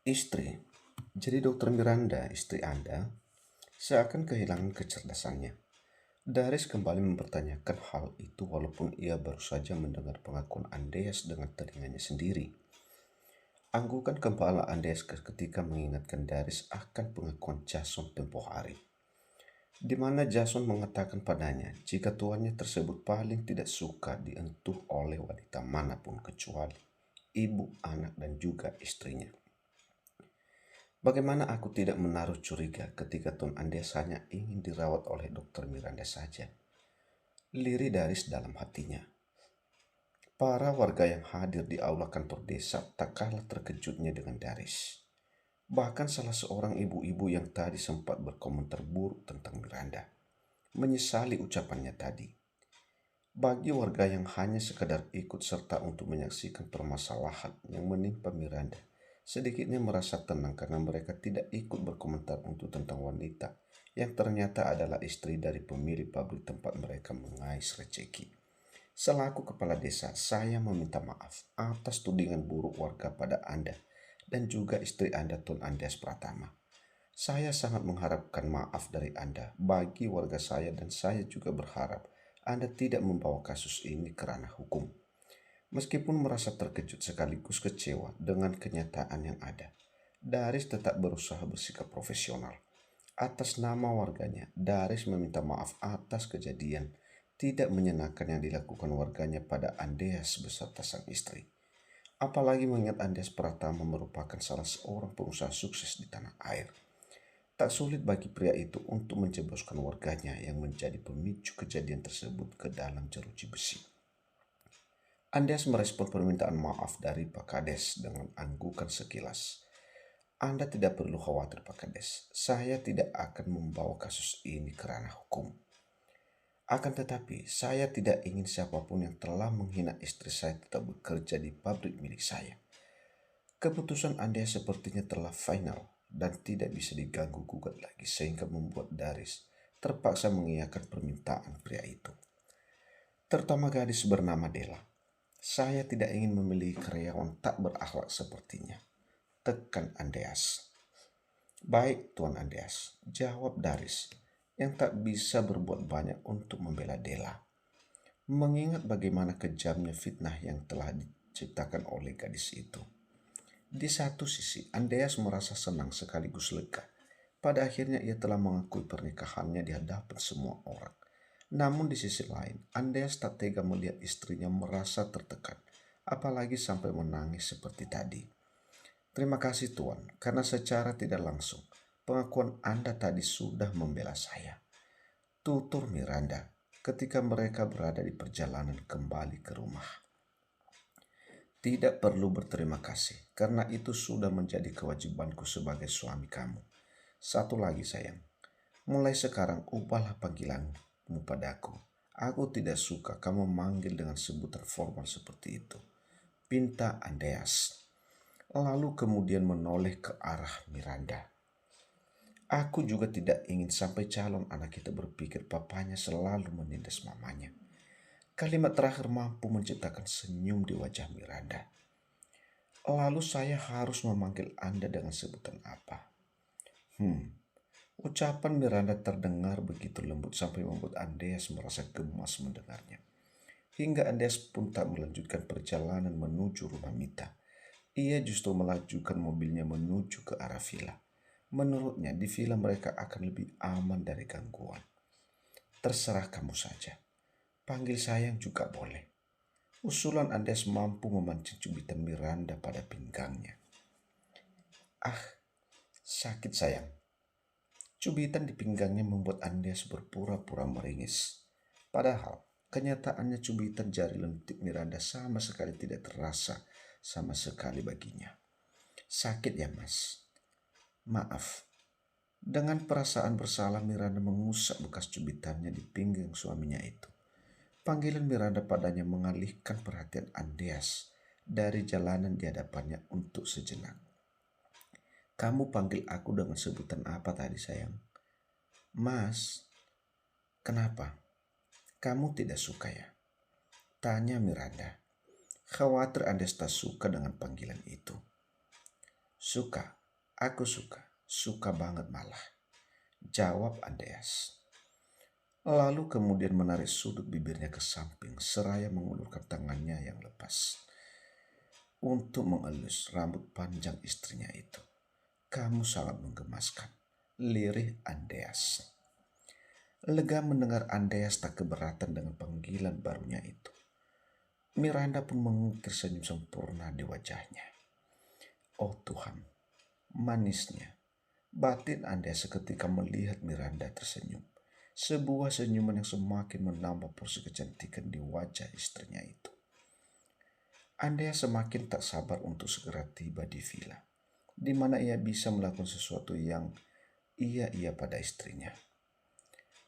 Istri. Jadi Dokter Miranda, istri Anda, seakan kehilangan kecerdasannya. Daris kembali mempertanyakan hal itu walaupun ia baru saja mendengar pengakuan Andreas dengan telinganya sendiri. Anggukan kepala Andreas ketika mengingatkan Daris akan pengakuan Jason tempoh hari, di mana Jason mengatakan padanya jika tuannya tersebut paling tidak suka dientuh oleh wanita manapun kecuali ibu, anak, dan juga istrinya. Bagaimana aku tidak menaruh curiga ketika Tuan Andes hanya ingin dirawat oleh Dokter Miranda saja? Liri Daris dalam hatinya. Para warga yang hadir di aula kantor desa tak kalah terkejutnya dengan Daris. Bahkan salah seorang ibu-ibu yang tadi sempat berkomentar buruk tentang Miranda menyesali ucapannya tadi. Bagi warga yang hanya sekedar ikut serta untuk menyaksikan permasalahan yang menimpa Miranda, sedikitnya merasa tenang karena mereka tidak ikut berkomentar untuk tentang wanita yang ternyata adalah istri dari pemilik pabrik tempat mereka mengais rezeki. Selaku kepala desa, saya meminta maaf atas tudingan buruk warga pada Anda dan juga istri Anda Tun Andes Pratama. Saya sangat mengharapkan maaf dari Anda bagi warga saya dan saya juga berharap Anda tidak membawa kasus ini ke ranah hukum. Meskipun merasa terkejut sekaligus kecewa dengan kenyataan yang ada, Daris tetap berusaha bersikap profesional. Atas nama warganya, Daris meminta maaf atas kejadian tidak menyenangkan yang dilakukan warganya pada Andeas beserta sang istri. Apalagi mengingat Andeas Pratama merupakan salah seorang pengusaha sukses di tanah air. Tak sulit bagi pria itu untuk menjebloskan warganya yang menjadi pemicu kejadian tersebut ke dalam jeruji besi. Andes merespon permintaan maaf dari Pak Kades dengan anggukan sekilas. Anda tidak perlu khawatir Pak Kades, saya tidak akan membawa kasus ini ke ranah hukum. Akan tetapi, saya tidak ingin siapapun yang telah menghina istri saya tetap bekerja di pabrik milik saya. Keputusan Anda sepertinya telah final dan tidak bisa diganggu gugat lagi sehingga membuat Daris terpaksa mengiyakan permintaan pria itu. Terutama gadis bernama Della. Saya tidak ingin memilih karyawan tak berakhlak sepertinya. Tekan Andreas. Baik Tuan Andreas, jawab Daris yang tak bisa berbuat banyak untuk membela Della. Mengingat bagaimana kejamnya fitnah yang telah diciptakan oleh gadis itu. Di satu sisi, Andreas merasa senang sekaligus lega. Pada akhirnya ia telah mengakui pernikahannya di hadapan semua orang. Namun di sisi lain, Andreas tak tega melihat istrinya merasa tertekan, apalagi sampai menangis seperti tadi. Terima kasih Tuan, karena secara tidak langsung, pengakuan Anda tadi sudah membela saya. Tutur Miranda ketika mereka berada di perjalanan kembali ke rumah. Tidak perlu berterima kasih, karena itu sudah menjadi kewajibanku sebagai suami kamu. Satu lagi sayang, mulai sekarang ubahlah panggilanmu padaku. Aku tidak suka kamu manggil dengan sebutan formal seperti itu. Pinta Andreas. Lalu kemudian menoleh ke arah Miranda. Aku juga tidak ingin sampai calon anak kita berpikir papanya selalu menindas mamanya. Kalimat terakhir mampu menciptakan senyum di wajah Miranda. Lalu saya harus memanggil Anda dengan sebutan apa? Ucapan Miranda terdengar begitu lembut sampai membuat Andreas merasa gemas mendengarnya. Hingga Andreas pun tak melanjutkan perjalanan menuju rumah Mita. Ia justru melajukan mobilnya menuju ke arah villa. Menurutnya di villa mereka akan lebih aman dari gangguan. Terserah kamu saja. Panggil sayang juga boleh. Usulan Andreas mampu memancing cubitan Miranda pada pinggangnya. Ah, sakit sayang. Cubitan di pinggangnya membuat Andreas berpura-pura meringis. Padahal kenyataannya cubitan jari lentik Miranda sama sekali tidak terasa sama sekali baginya. Sakit ya mas? Maaf. Dengan perasaan bersalah Miranda mengusap bekas cubitannya di pinggang suaminya itu. Panggilan Miranda padanya mengalihkan perhatian Andreas dari jalanan di hadapannya untuk sejenak. Kamu panggil aku dengan sebutan apa tadi sayang? Mas, kenapa? Kamu tidak suka ya? Tanya Miranda. Khawatir Andreas tak suka dengan panggilan itu. Suka, aku suka banget malah, jawab Andreas. Lalu kemudian menarik sudut bibirnya ke samping seraya mengulurkan tangannya yang lepas untuk mengelus rambut panjang istrinya itu. Kamu sangat menggemaskan, lirih Andreas. Lega mendengar Andreas tak keberatan dengan panggilan barunya itu. Miranda pun mengukir senyum sempurna di wajahnya. Oh Tuhan, manisnya batin Andreas seketika melihat Miranda tersenyum. Sebuah senyuman yang semakin menambah porsi kecantikan di wajah istrinya itu. Andreas semakin tak sabar untuk segera tiba di villa, di mana ia bisa melakukan sesuatu yang ia pada istrinya.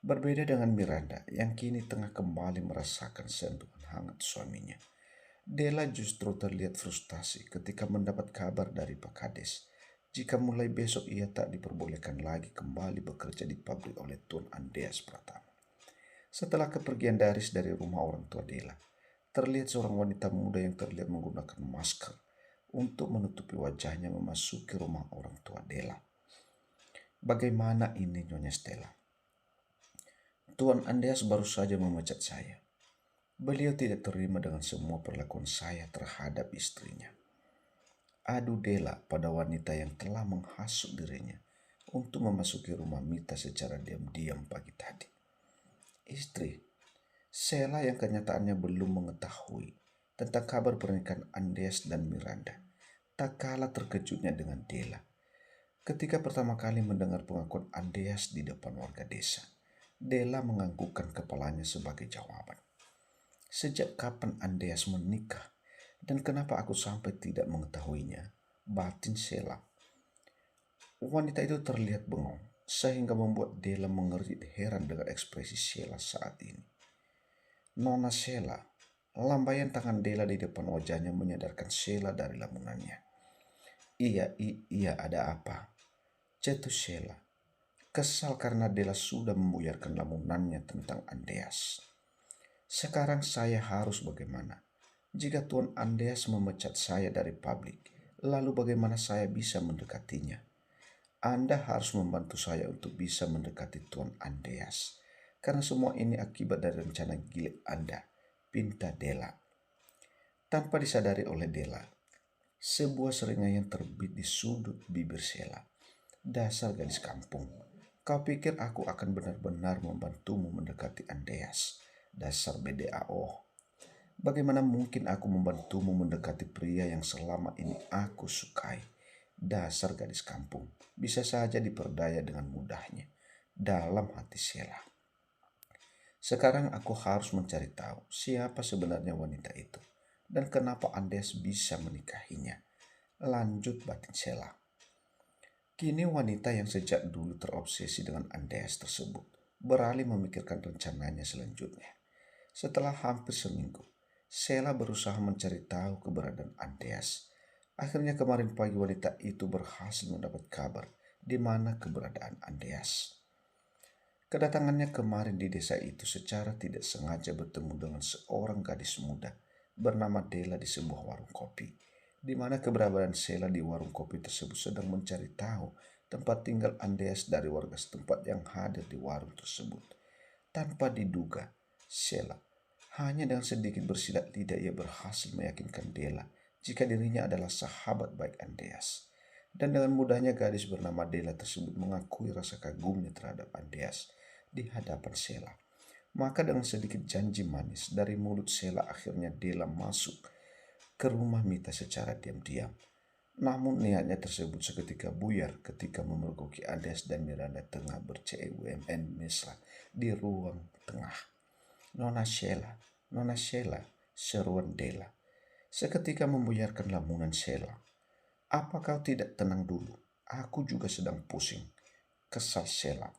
Berbeda dengan Miranda yang kini tengah kembali merasakan sentuhan hangat suaminya. Della justru terlihat frustasi ketika mendapat kabar dari Pak Kades jika mulai besok ia tak diperbolehkan lagi kembali bekerja di pabrik oleh Tuan Andreas Pratama. Setelah kepergian Daris dari rumah orang tua Della, terlihat seorang wanita muda yang terlihat menggunakan masker untuk menutupi wajahnya memasuki rumah orang tua Della. Bagaimana ini Nyonya Stella? Tuan Andreas baru saja memecat saya. Beliau tidak terima dengan semua perlakuan saya terhadap istrinya. Adu Della pada wanita yang telah menghasut dirinya untuk memasuki rumah Mita secara diam-diam pagi tadi. Istri, Sheila yang kenyataannya belum mengetahui tentang kabar pernikahan Andreas dan Miranda, tak kalah terkejutnya dengan Della. Ketika pertama kali mendengar pengakuan Andreas di depan warga desa, Della menganggukkan kepalanya sebagai jawaban. Sejak kapan Andreas menikah dan kenapa aku sampai tidak mengetahuinya? Batin Sheila. Wanita itu terlihat bengong sehingga membuat Della mengerit heran dengan ekspresi Sheila saat ini. Nona Sheila, lambaian tangan Della di depan wajahnya menyadarkan Sheila dari lamunannya. Iya, ada apa? Cetus Sheila, kesal karena Della sudah membuyarkan lamunannya tentang Andreas. Sekarang saya harus bagaimana? Jika Tuan Andreas memecat saya dari pabrik, lalu bagaimana saya bisa mendekatinya? Anda harus membantu saya untuk bisa mendekati Tuan Andreas. Karena semua ini akibat dari rencana gila Anda, pinta Della. Tanpa disadari oleh Della, sebuah seringai yang terbit di sudut bibir Sheila. Dasar gadis kampung, kau pikir aku akan benar-benar membantumu mendekati Andreas? Dasar BDAO. Bagaimana mungkin aku membantumu mendekati pria yang selama ini aku sukai? Dasar gadis kampung, bisa saja diperdaya dengan mudahnya. Dalam hati Sheila. Sekarang aku harus mencari tahu siapa sebenarnya wanita itu dan kenapa Andreas bisa menikahinya. Lanjut batin Sheila. Kini wanita yang sejak dulu terobsesi dengan Andreas tersebut beralih memikirkan rencananya selanjutnya. Setelah hampir seminggu, Sheila berusaha mencari tahu keberadaan Andreas. Akhirnya kemarin pagi wanita itu berhasil mendapat kabar di mana keberadaan Andreas. Kedatangannya kemarin di desa itu secara tidak sengaja bertemu dengan seorang gadis muda bernama Della di sebuah warung kopi, di mana keberadaan Sheila di warung kopi tersebut sedang mencari tahu tempat tinggal Andreas dari warga setempat yang hadir di warung tersebut. Tanpa diduga, Sheila hanya dengan sedikit bersilat lidah ia berhasil meyakinkan Della jika dirinya adalah sahabat baik Andreas. Dan dengan mudahnya gadis bernama Della tersebut mengakui rasa kagumnya terhadap Andreas di hadapan Sheila. Maka dengan sedikit janji manis dari mulut Sheila akhirnya Della masuk ke rumah Mita secara diam-diam. Namun niatnya tersebut seketika buyar ketika memergoki Andreas dan Miranda tengah berCEWMN mesra di ruang tengah. Nona Sheila, seruan Della. Seketika membuyarkan lamunan Sheila. Apa kau tidak tenang dulu? Aku juga sedang pusing. Kesal Sheila.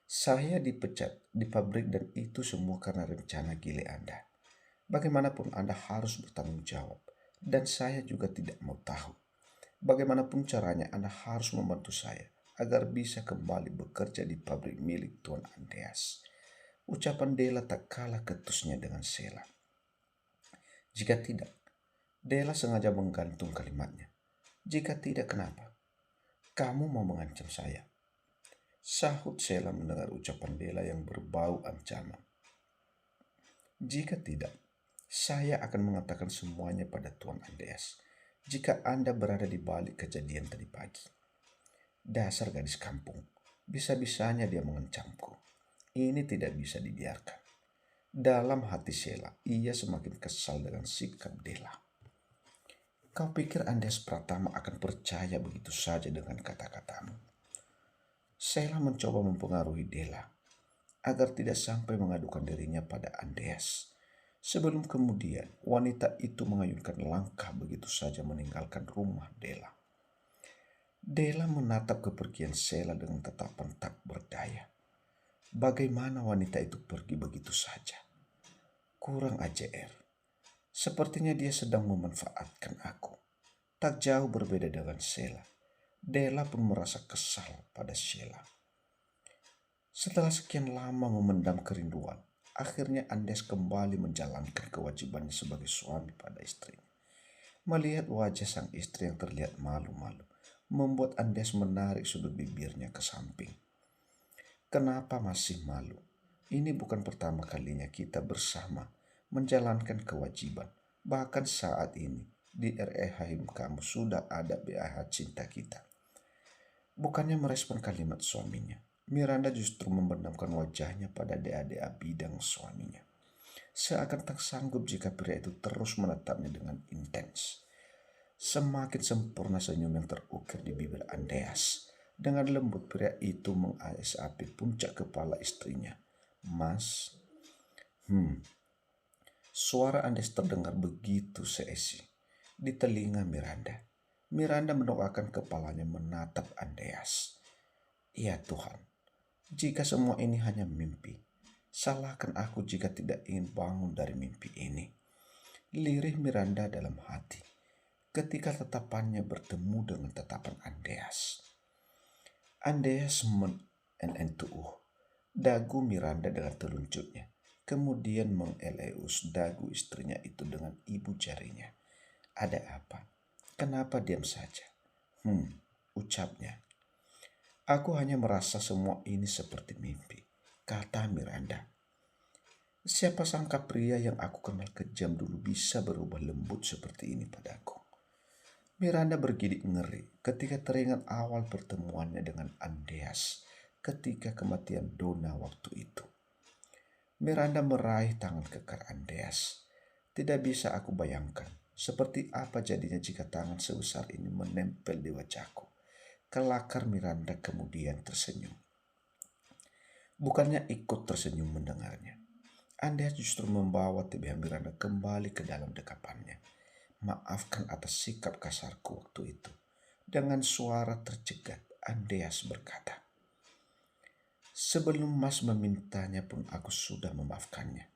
Saya dipecat di pabrik dan itu semua karena rencana gile Anda. Bagaimanapun Anda harus bertanggung jawab. Dan saya juga tidak mau tahu. Bagaimanapun caranya Anda harus membantu saya agar bisa kembali bekerja di pabrik milik Tuan Andreas. Ucapan Della tak kalah ketusnya dengan Sheila. Jika tidak, Della sengaja menggantung kalimatnya. Jika tidak, kenapa? Kamu mau mengancam saya? Sahut Sheila mendengar ucapan Dela yang berbau ancaman. Jika tidak, saya akan mengatakan semuanya pada Tuan Andreas. Jika Anda berada di balik kejadian tadi pagi. Dasar gadis kampung, bisa-bisanya dia mengancamku. Ini tidak bisa dibiarkan. Dalam hati Sheila, ia semakin kesal dengan sikap Dela. Kau pikir Andes Pratama akan percaya begitu saja dengan kata-katamu? Sheila mencoba mempengaruhi Dela agar tidak sampai mengadukan dirinya pada Andes. Sebelum kemudian wanita itu mengayunkan langkah begitu saja meninggalkan rumah Dela. Dela menatap kepergian Sheila dengan tatapan tak berdaya. Bagaimana wanita itu pergi begitu saja? Kurang ajar. Sepertinya dia sedang memanfaatkan aku. Tak jauh berbeda dengan Sheila. Dela pun merasa kesal pada Sheila. Setelah sekian lama memendam kerinduan, akhirnya Andes kembali menjalankan kewajibannya sebagai suami pada istrinya. Melihat wajah sang istri yang terlihat malu-malu, membuat Andes menarik sudut bibirnya ke samping. Kenapa masih malu? Ini bukan pertama kalinya kita bersama menjalankan kewajiban. Bahkan saat ini di RE kamu sudah ada BAH cinta kita. Bukannya merespon kalimat suaminya, Miranda justru membenamkan wajahnya pada dea-dea bidang suaminya. Seakan tak sanggup jika pria itu terus menatapnya dengan intens. Semakin sempurna senyum yang terukir di bibir Andreas. Dengan lembut pria itu mengalis-api puncak kepala istrinya. Mas, suara Andreas terdengar begitu seesi di telinga Miranda. Miranda mendoakan kepalanya menatap Andreas. Ya Tuhan, jika semua ini hanya mimpi, salahkan aku jika tidak ingin bangun dari mimpi ini. Lirih Miranda dalam hati ketika tatapannya bertemu dengan tatapan Andreas. Andreas menentuh dagu Miranda dengan telunjuknya, kemudian mengelus dagu istrinya itu dengan ibu jarinya. Ada apa? Kenapa diam saja? Ucapnya. Aku hanya merasa semua ini seperti mimpi, kata Miranda. Siapa sangka pria yang aku kenal kejam dulu bisa berubah lembut seperti ini padaku. Miranda bergidik ngeri ketika teringat awal pertemuannya dengan Andreas ketika kematian Donna waktu itu. Miranda meraih tangan kekar Andreas. Tidak bisa aku bayangkan seperti apa jadinya jika tangan sebesar ini menempel di wajahku. Kelakar Miranda kemudian tersenyum. Bukannya ikut tersenyum mendengarnya. Andreas justru membawa TBH Miranda kembali ke dalam dekapannya. Maafkan atas sikap kasarku waktu itu. Dengan suara tercegat, Andreas berkata, sebelum Mas memintanya pun aku sudah memaafkannya.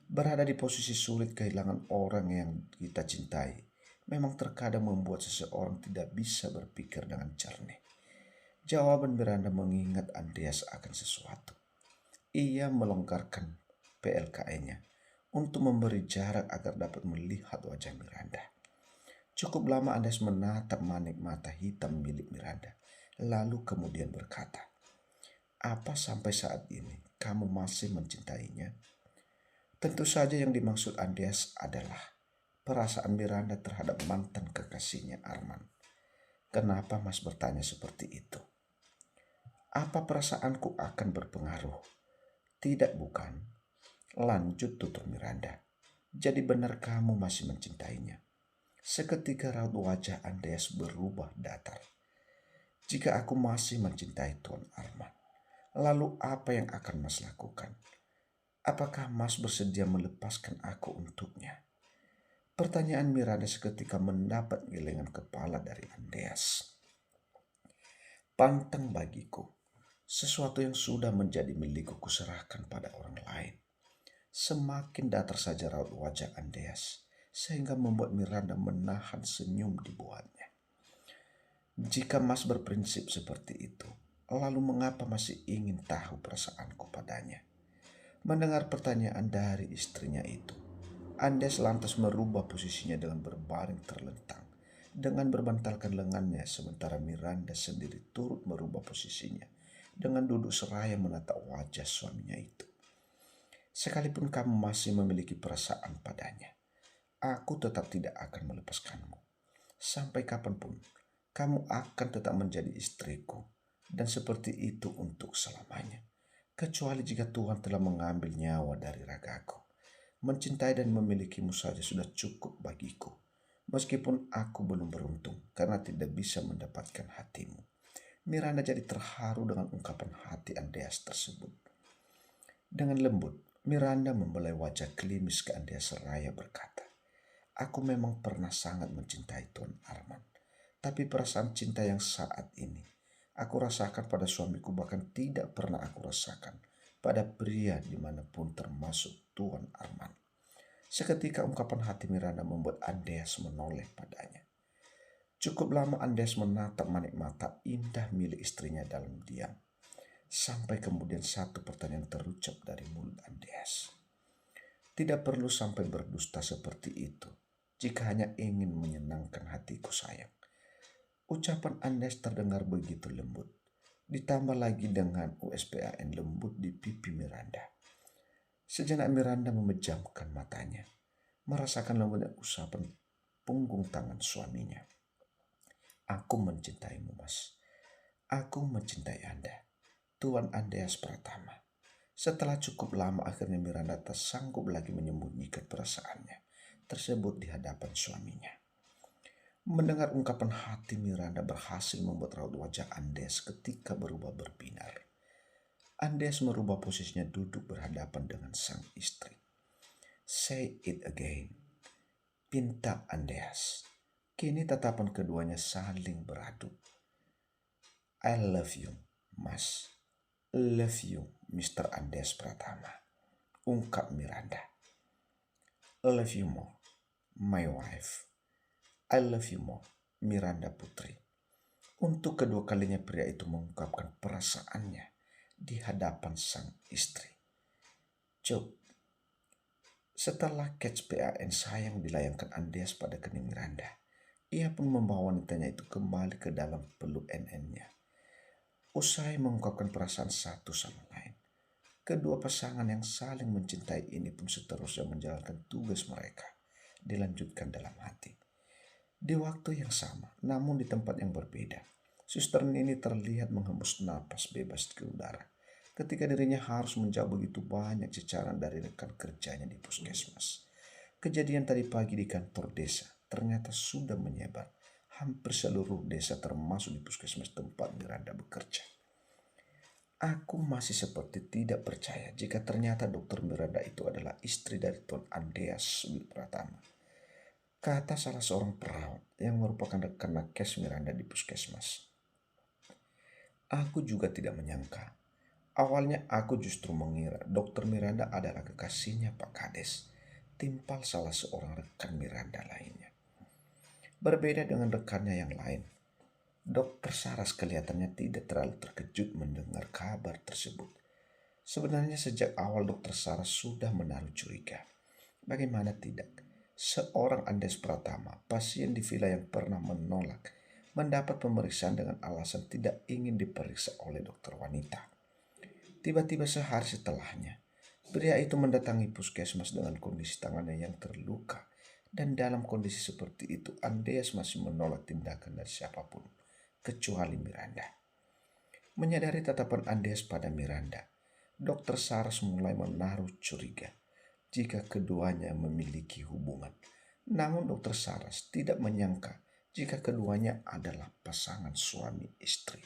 Berada di posisi sulit kehilangan orang yang kita cintai memang terkadang membuat seseorang tidak bisa berpikir dengan jernih. Jawaban Miranda mengingat Andreas akan sesuatu. Ia melonggarkan PLKE-nya untuk memberi jarak agar dapat melihat wajah Miranda. Cukup lama Andreas menatap manik mata hitam milik Miranda, lalu kemudian berkata, apa sampai saat ini kamu masih mencintainya? Tentu saja yang dimaksud Andreas adalah perasaan Miranda terhadap mantan kekasihnya Arman. Kenapa Mas bertanya seperti itu? Apa perasaanku akan berpengaruh? Tidak, bukan. Lanjut tutur Miranda. Jadi benar kamu masih mencintainya. Seketika raut wajah Andreas berubah datar. Jika aku masih mencintai Tuan Arman, lalu apa yang akan Mas lakukan? Apakah Mas bersedia melepaskan aku untuknya? Pertanyaan Miranda seketika mendapat gelengan kepala dari Andreas. Pantang bagiku, sesuatu yang sudah menjadi milikku kuserahkan pada orang lain. Semakin datar saja raut wajah Andreas, sehingga membuat Miranda menahan senyum di buatnya. Jika Mas berprinsip seperti itu, lalu mengapa masih ingin tahu perasaanku padanya? Mendengar pertanyaan dari istrinya itu, Andreas lantas merubah posisinya dengan berbaring terlentang dengan berbantalkan lengannya sementara Miranda sendiri turut merubah posisinya dengan duduk seraya menatap wajah suaminya itu. Sekalipun kamu masih memiliki perasaan padanya, aku tetap tidak akan melepaskanmu. Sampai kapanpun, kamu akan tetap menjadi istriku dan seperti itu untuk selamanya. Kecuali jika Tuhan telah mengambil nyawa dari ragaku. Mencintai dan memilikimu saja sudah cukup bagiku. Meskipun aku belum beruntung karena tidak bisa mendapatkan hatimu. Miranda jadi terharu dengan ungkapan hati Andreas tersebut. Dengan lembut, Miranda membelai wajah klimis ke Andreas seraya berkata, "Aku memang pernah sangat mencintai Tuan Arman. Tapi perasaan cinta yang saat ini aku rasakan pada suamiku bahkan tidak pernah aku rasakan pada pria dimanapun termasuk Tuan Arman." Seketika ungkapan hati Miranda membuat Andreas menoleh padanya. Cukup lama Andes menatap manik mata indah milik istrinya dalam diam. Sampai kemudian satu pertanyaan terucap dari mulut Andes. Tidak perlu sampai berdusta seperti itu, jika hanya ingin menyenangkan hatiku sayang. Ucapan Andes terdengar begitu lembut, ditambah lagi dengan USPAN lembut di pipi Miranda. Sejenak Miranda memejamkan matanya, merasakan lembutnya usapan punggung tangan suaminya. "Aku mencintaimu, Mas. Aku mencintai Anda." Tuan Andreas Pratama. Setelah cukup lama akhirnya Miranda tak sanggup lagi menyembunyikan perasaannya tersebut di hadapan suaminya. Mendengar ungkapan hati Miranda berhasil membuat raut wajah Andes ketika berubah berbinar. Andes merubah posisinya duduk berhadapan dengan sang istri. "Say it again," pinta Andes. Kini tatapan keduanya saling beradu. "I love you, Mas. Love you, Mr. Andes Pratama," ungkap Miranda. "Love you more, my wife. I love you more, Miranda Putri." Untuk kedua kalinya pria itu mengungkapkan perasaannya di hadapan sang istri. Cuk. Setelah catch PAN sayang dilayangkan Andes pada kening Miranda, ia pun membawa wanitanya itu kembali ke dalam peluk NN-nya. Usai mengungkapkan perasaan satu sama lain, kedua pasangan yang saling mencintai ini pun seterusnya menjalankan tugas mereka, dilanjutkan dalam hati. Di waktu yang sama, namun di tempat yang berbeda, Suster Nini terlihat menghembus napas bebas ke udara ketika dirinya harus menjauh begitu banyak cecaran dari rekan kerjanya di puskesmas. Kejadian tadi pagi di kantor desa ternyata sudah menyebar hampir seluruh desa termasuk di puskesmas tempat Miranda bekerja. Aku masih seperti tidak percaya jika ternyata Dokter Miranda itu adalah istri dari Tuan Andreas Pratama, kata salah seorang perawat yang merupakan rekan nakes Miranda di puskesmas. Aku juga tidak menyangka. Awalnya aku justru mengira Dokter Miranda adalah kekasihnya Pak Kades, timpal salah seorang rekan Miranda lainnya. Berbeda dengan rekannya yang lain, Dokter Saras kelihatannya tidak terlalu terkejut mendengar kabar tersebut. Sebenarnya sejak awal Dokter Saras sudah menaruh curiga. Bagaimana tidak, seorang Andes Pratama, pasien di villa yang pernah menolak mendapat pemeriksaan dengan alasan tidak ingin diperiksa oleh dokter wanita. Tiba-tiba sehari setelahnya, pria itu mendatangi puskesmas dengan kondisi tangannya yang terluka. Dan dalam kondisi seperti itu, Andes masih menolak tindakan dari siapapun, kecuali Miranda. Menyadari tatapan Andes pada Miranda, Dokter Saras mulai menaruh curiga jika keduanya memiliki hubungan. Namun Dokter Saras tidak menyangka jika keduanya adalah pasangan suami istri.